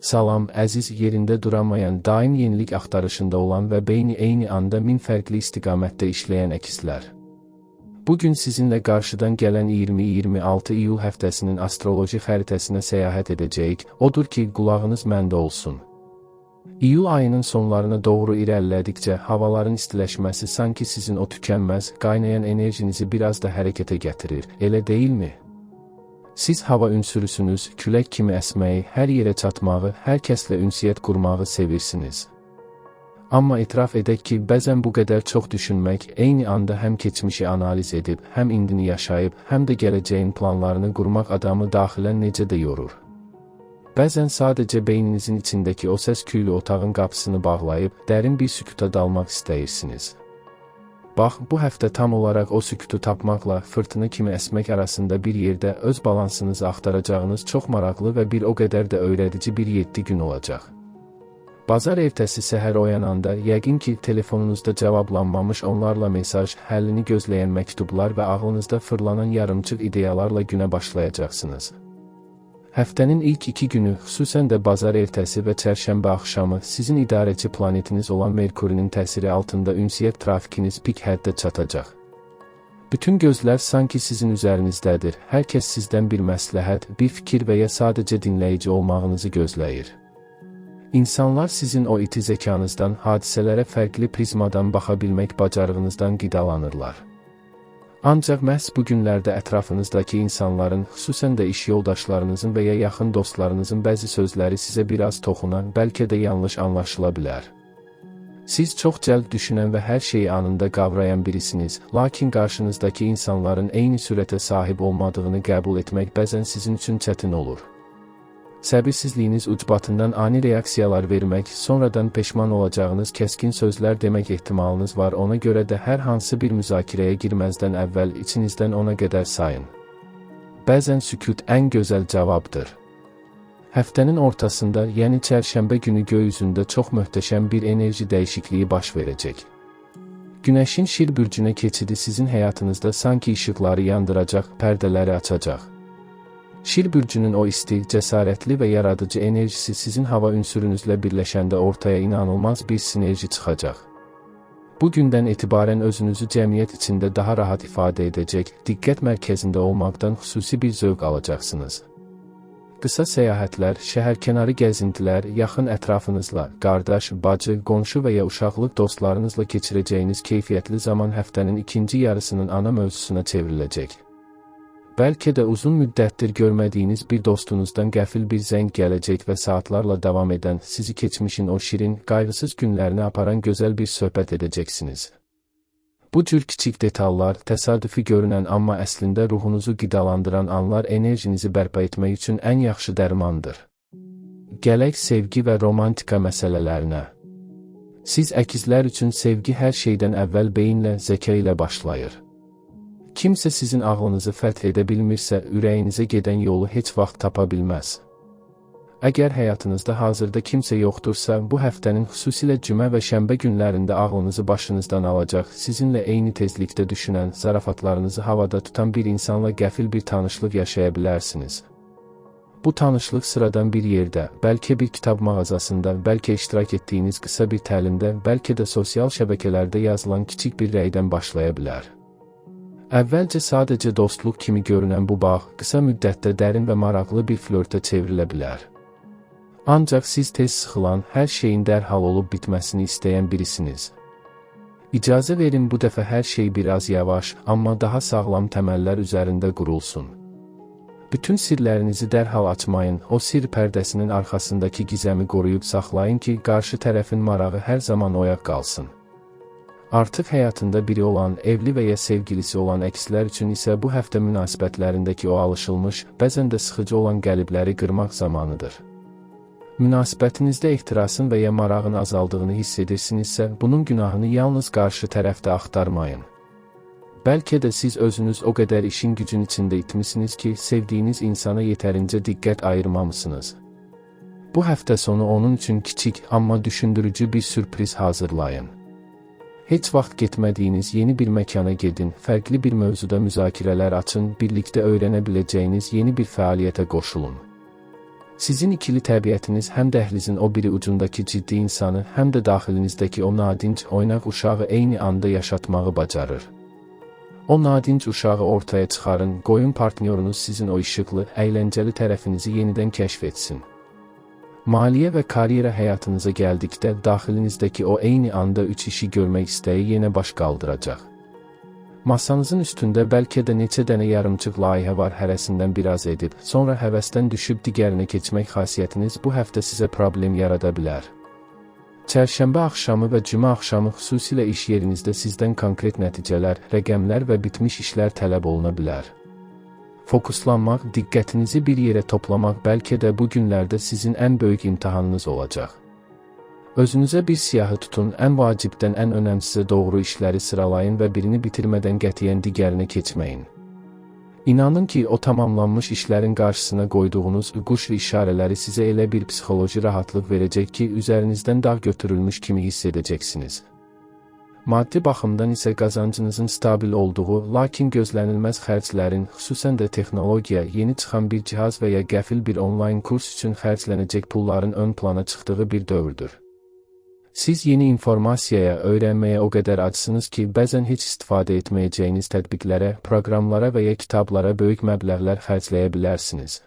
Salam, əziz, yerində duramayan, daim yenilik axtarışında olan və beyni eyni anda min fərqli istiqamətdə işləyən əkizlər. Bugün sizinlə qarşıdan gələn 20-26 iyul həftəsinin astroloji xəritəsinə səyahət edəcəyik, odur ki, qulağınız məndə olsun. İyul ayının sonlarına doğru irəlilədikcə havaların istiləşməsi sanki sizin o tükənməz, qaynayan enerjinizi biraz da hərəkətə gətirir, elə deyilmi? Siz hava ünsürüsünüz, külək kimi əsməyi, hər yerə çatmağı, hər kəslə ünsiyyət qurmağı sevirsiniz. Amma etiraf edək ki, bəzən bu qədər çox düşünmək, eyni anda həm keçmişi analiz edib, həm indini yaşayıb, həm də gələcəyin planlarını qurmaq adamı daxilən necə də yorur. Bəzən sadəcə beyninizin içindəki o səs küylü otağın qapısını bağlayıb, dərin bir sükuta dalmaq istəyirsiniz. Bax, bu həftə tam olaraq o sükutu tapmaqla fırtına kimi əsmək arasında bir yerdə öz balansınızı axtaracağınız çox maraqlı və bir o qədər də öyrədici bir 7 gün olacaq. Bazar ertəsi səhər oyananda, yəqin ki, telefonunuzda cavablanmamış onlarla mesaj, həllini gözləyən məktublar və ağlınızda fırlanan yarımçıq ideyalarla günə başlayacaqsınız. Həftənin ilk 2 günü, xüsusən də bazar ertəsi və çərşənbə axşamı, sizin idarəçi planetiniz olan Merkurinin təsiri altında ünsiyyət trafikiniz pik həddə çatacaq. Bütün gözlər sanki sizin üzərinizdədir, hər kəs sizdən bir məsləhət, bir fikir və ya sadəcə dinləyici olmağınızı gözləyir. İnsanlar sizin o iti zəkanızdan, hadisələrə fərqli prizmadan baxa bilmək bacarığınızdan qidalanırlar. Ancaq məhz bu günlərdə ətrafınızdakı insanların, xüsusən də iş yoldaşlarınızın və ya yaxın dostlarınızın bəzi sözləri sizə biraz toxunan, bəlkə də yanlış anlaşıla bilər. Siz çox cəld düşünən və hər şeyi anında qavrayan birisiniz, lakin qarşınızdakı insanların eyni sürətə sahib olmadığını qəbul etmək bəzən sizin üçün çətin olur. Səbirsizliyiniz ucbatından ani reaksiyalar vermək, sonradan peşman olacağınız kəskin sözlər demək ehtimalınız var, ona görə də hər hansı bir müzakirəyə girməzdən əvvəl içinizdən ona qədər sayın. Bəzən sükut ən gözəl cavabdır. Həftənin ortasında, yəni çərşənbə günü göy üzündə çox möhtəşəm bir enerji dəyişikliyi baş verəcək. Günəşin Şir bürcünə keçidi sizin həyatınızda sanki işıqları yandıracaq, pərdələri açacaq. Şir bürcünün o isti, cəsarətli və yaradıcı enerjisi sizin hava ünsürünüzlə birləşəndə ortaya inanılmaz bir sinerji çıxacaq. Bu gündən etibarən özünüzü cəmiyyət içində daha rahat ifadə edəcək, diqqət mərkəzində olmaqdan xüsusi bir zövq alacaqsınız. Qısa səyahətlər, şəhərkənarı gəzintilər, yaxın ətrafınızla, qardaş, bacı, qonşu və ya uşaqlıq dostlarınızla keçirəcəyiniz keyfiyyətli zaman həftənin ikinci yarısının ana mövzusuna çevriləcək. Bəlkə də uzun müddətdir görmədiyiniz bir dostunuzdan qəfil bir zəng gələcək və saatlarla davam edən, sizi keçmişin o şirin, qayğısız günlərini aparan gözəl bir söhbət edəcəksiniz. Bu cür kiçik detallar, təsadüfi görünən amma əslində ruhunuzu qidalandıran anlar enerjinizi bərpa etmək üçün ən yaxşı dərmandır. Gələk sevgi və romantika məsələlərinə. Siz əkizlər üçün sevgi hər şeydən əvvəl beyinlə, zəka ilə başlayır. Kimsə sizin ağlınızı fəth edə bilmirsə, ürəyinizə gedən yolu heç vaxt tapa bilməz. Əgər həyatınızda hazırda kimsə yoxdursa, bu həftənin xüsusilə cümə və şənbə günlərində ağlınızı başınızdan alacaq, sizinlə eyni tezlikdə düşünən, zarafatlarınızı havada tutan bir insanla qəfil bir tanışlıq yaşaya bilərsiniz. Bu tanışlıq sıradan bir yerdə, bəlkə bir kitab mağazasında, bəlkə iştirak etdiyiniz qısa bir təlimdə, bəlkə də sosial şəbəkələrdə yazılan kiçik bir rəydən başlaya bilər. Əvvəlcə sadəcə dostluq kimi görünən bu bağ, qısa müddətdə dərin və maraqlı bir flörtə çevrilə bilər. Ancaq siz tez sıxılan, hər şeyin dərhal olub bitməsini istəyən birisiniz. İcazə verin bu dəfə hər şey biraz yavaş, amma daha sağlam təməllər üzərində qurulsun. Bütün sirlərinizi dərhal açmayın, o sir pərdəsinin arxasındakı gizəmi qoruyub saxlayın ki, qarşı tərəfin marağı hər zaman oyaq qalsın. Artıq həyatında biri olan, evli və ya sevgilisi olan əkizlər üçün isə bu həftə münasibətlərindəki o alışılmış, bəzən də sıxıcı olan qəlibləri qırmaq zamanıdır. Münasibətinizdə ehtirasın və ya marağın azaldığını hiss edirsinizsə, bunun günahını yalnız qarşı tərəfdə axtarmayın. Bəlkə də siz özünüz o qədər işin gücün içində itmisiniz ki, sevdiyiniz insana yetərincə diqqət ayırmamışsınız. Bu həftə sonu onun üçün kiçik, amma düşündürücü bir sürpriz hazırlayın. Heç vaxt getmədiyiniz yeni bir məkana gedin, fərqli bir mövzuda müzakirələr açın, birlikdə öyrənə biləcəyiniz yeni bir fəaliyyətə qoşulun. Sizin ikili təbiətiniz həm dəhlizin o biri ucundakı ciddi insanı, həm də daxilinizdəki o nadinc, oynaq uşağı eyni anda yaşatmağı bacarır. O nadinc uşağı ortaya çıxarın, qoyun partnyorunuz sizin o işıqlı, əyləncəli tərəfinizi yenidən kəşf etsin. Maliyyə və karyera həyatınıza gəldikdə, daxilinizdəki o eyni anda 3 işi görmək istəyi yenə baş qaldıracaq. Masanızın üstündə bəlkə də neçə dənə yarımçıq layihə var, hərəsindən biraz edib, sonra həvəsdən düşüb digərinə keçmək xasiyyətiniz bu həftə sizə problem yarada bilər. Çərşənbə axşamı və cümə axşamı xüsusilə iş yerinizdə sizdən konkret nəticələr, rəqəmlər və bitmiş işlər tələb oluna bilər. Fokuslanmaq, diqqətinizi bir yerə toplamaq bəlkə də bu günlərdə sizin ən böyük imtahanınız olacaq. Özünüzə bir siyahı tutun, ən vacibdən ən önəmsizə doğru işləri sıralayın və birini bitirmədən qətiyyən digərinə keçməyin. İnanın ki, o tamamlanmış işlərin qarşısına qoyduğunuz quş işarələri sizə elə bir psixoloji rahatlıq verəcək ki, üzərinizdən dağ götürülmüş kimi hiss edəcəksiniz. Maddi baxımdan isə qazancınızın stabil olduğu, lakin gözlənilməz xərclərin, xüsusən də texnologiya, yeni çıxan bir cihaz və ya qəfil bir onlayn kurs üçün xərclənəcək pulların ön plana çıxdığı bir dövrdür. Siz yeni informasiyaya, öyrənməyə o qədər açsınız ki, bəzən heç istifadə etməyəcəyiniz tətbiqlərə, proqramlara və ya kitablara böyük məbləğlər xərcləyə bilərsiniz.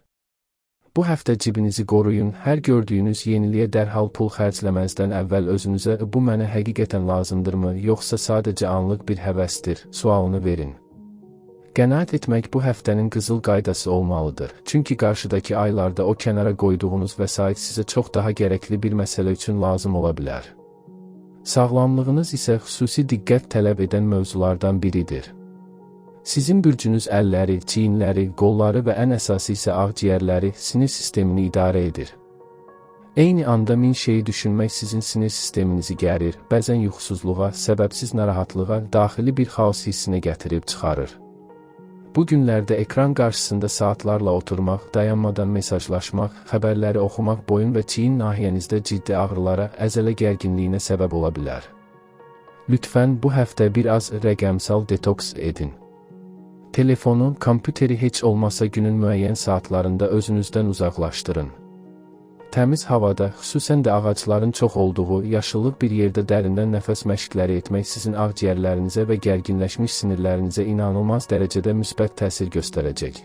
Bu həftə cibinizi qoruyun, hər gördüyünüz yeniliyə dərhal pul xərcləməzdən əvvəl özünüzə bu mənə həqiqətən lazımdırmı, yoxsa sadəcə anlıq bir həvəsdir, sualını verin. Qənaət etmək bu həftənin qızıl qaydası olmalıdır, çünki qarşıdakı aylarda o kənara qoyduğunuz vəsait sizə çox daha gərəkli bir məsələ üçün lazım ola bilər. Sağlamlığınız isə xüsusi diqqət tələb edən mövzulardan biridir. Sizin bürcünüz əlləri, çiyinləri, qolları və ən əsası isə ağciyərləri, sinir sistemini idarə edir. Eyni anda min şeyi düşünmək sizin sinir sisteminizi gərir, bəzən yuxusuzluğa, səbəbsiz narahatlığa, daxili bir xaos hissinə gətirib çıxarır. Bu günlərdə ekran qarşısında saatlarla oturmaq, dayanmadan mesajlaşmaq, xəbərləri oxumaq boyun və çiyin nahiyənizdə ciddi ağrılara, əzələ gərginliyinə səbəb ola bilər. Lütfən bu həftə biraz rəqəmsal detoks edin. Telefonu, kompüteri heç olmasa günün müəyyən saatlarında özünüzdən uzaqlaşdırın. Təmiz havada, xüsusən də ağacların çox olduğu, yaşıllıq bir yerdə dərindən nəfəs məşqləri etmək sizin ağciyərlərinizə və gərginləşmiş sinirlərinizə inanılmaz dərəcədə müsbət təsir göstərəcək.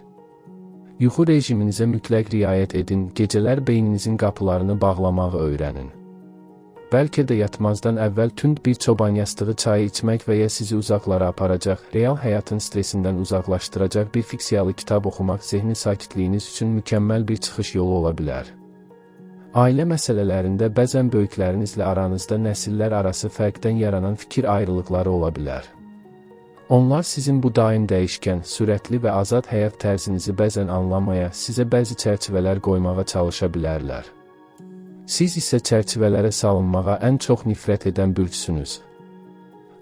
Yuxu rejiminizə mütləq riayət edin, gecələr beyninizin qapılarını bağlamağı öyrənin. Bəlkə də yatmazdan əvvəl tünd bir çoban yastığı çayı içmək və ya sizi uzaqlara aparacaq, real həyatın stresindən uzaqlaşdıracaq bir fiksiyalı kitab oxumaq zehni sakitliyiniz üçün mükəmməl bir çıxış yolu ola bilər. Ailə məsələlərində bəzən böyüklərinizlə aranızda nəsillər arası fərqdən yaranan fikir ayrılıqları ola bilər. Onlar sizin bu daim dəyişkən, sürətli və azad həyat tərzinizi bəzən anlamaya, sizə bəzi çərçivələr qoymağa çalışa bilərlər. Siz isə çərçivələrə salınmağa ən çox nifrət edən bürcsünüz.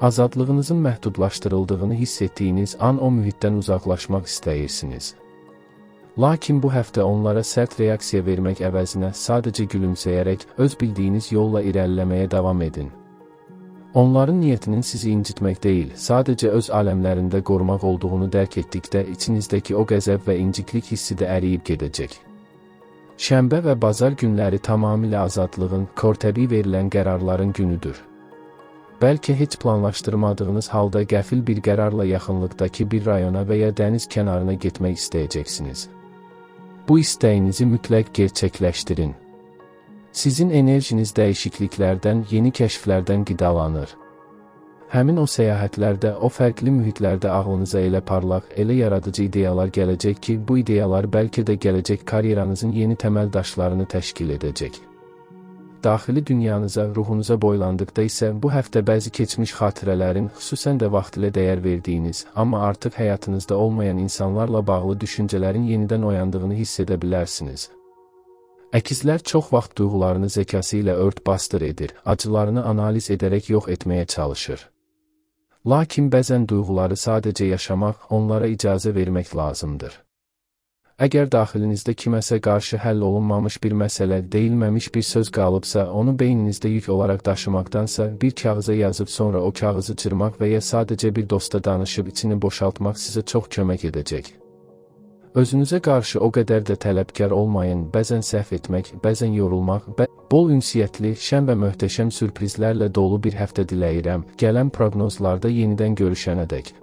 Azadlığınızın məhdudlaşdırıldığını hiss etdiyiniz an o mühitdən uzaqlaşmaq istəyirsiniz. Lakin bu həftə onlara sərt reaksiya vermək əvəzinə sadəcə gülümsəyərək öz bildiyiniz yolla irəliləməyə davam edin. Onların niyyətinin sizi incitmək deyil, sadəcə öz aləmlərində qorumaq olduğunu dərk etdikdə içinizdəki o qəzəb və inciklik hissi də əriyib gedəcək. Şənbə və bazar günləri tamamilə azadlığın, kortəbii verilən qərarların günüdür. Bəlkə heç planlaşdırmadığınız halda qəfil bir qərarla yaxınlıqdakı bir rayona və ya dəniz kənarına getmək istəyəcəksiniz. Bu istəyinizi mütləq gerçəkləşdirin. Sizin enerjiniz dəyişikliklərdən, yeni kəşflərdən qidalanır. Həmin o səyahətlərdə, o fərqli mühitlərdə ağlınıza elə parlaq, elə yaradıcı ideyalar gələcək ki, bu ideyalar bəlkə də gələcək karyeranızın yeni təməl daşlarını təşkil edəcək. Daxili dünyanıza, ruhunuza boylandıqda isə bu həftə bəzi keçmiş xatirələrin, xüsusən də vaxtilə dəyər verdiyiniz, amma artıq həyatınızda olmayan insanlarla bağlı düşüncələrin yenidən oyandığını hiss edə bilərsiniz. Əkizlər çox vaxt duyğularını zəkası ilə ört-basdır edir, acılarını analiz edərək yox etməyə çalışır. Lakin bəzən duyğuları sadəcə yaşamaq, onlara icazə vermək lazımdır. Əgər daxilinizdə kiməsə qarşı həll olunmamış bir məsələ, deyilməmiş bir söz qalıbsa, onu beyninizdə yük olaraq daşımaqdansa, bir kağıza yazıb sonra o kağızı cırmaq və ya sadəcə bir dosta danışıb içini boşaltmaq sizə çox kömək edəcək. Özünüzə qarşı o qədər də tələbkar olmayın, bəzən səhv etmək, bəzən yorulmaq, bol ünsiyyətli, şən və möhtəşəm sürprizlərlə dolu bir həftə diləyirəm. Gələn proqnozlarda yenidən görüşənədək.